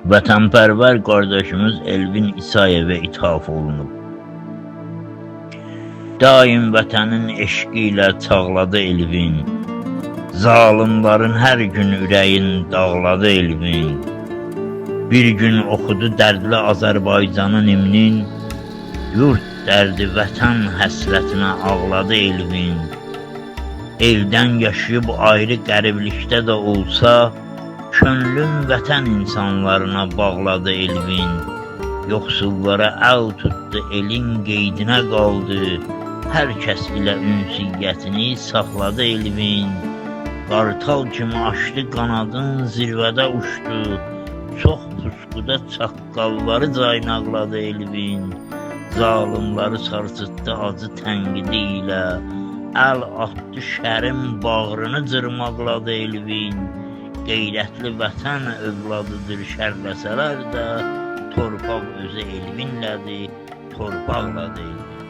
Vətənpərvər qardaşımız Elvin İsayevə ithaf olunub. Daim vətənin eşqi ilə çağladı Elvin, zalimların hər gün ürəyin dağladı Elvin. Bir gün oxudu dərdli Azərbaycanın himnin, yurt dərdi vətən həsrətinə ağladı Elvin. Eldən yaşayıb ayrı qəriblikdə də olsa, könlüm vətən insanlarına bağladı Elvin. Yoxsullara əl tutdu, elin qeydinə qaldı, hər kəs ilə ünsiyyətini saxladı Elvin. Qartal kimi açdı qanadın, zirvədə uçdu, çox pusquda çaqqalları caynaqladı Elvin. Zalimları sarsıtdı acı tənqidi ilə, əl atdı şərin bağrını cırmaqladı Elvin. Qeyrətli vətən övladıdır şərləsələr də, torpaq özü Elvinlədir, torpaqladı Elvin.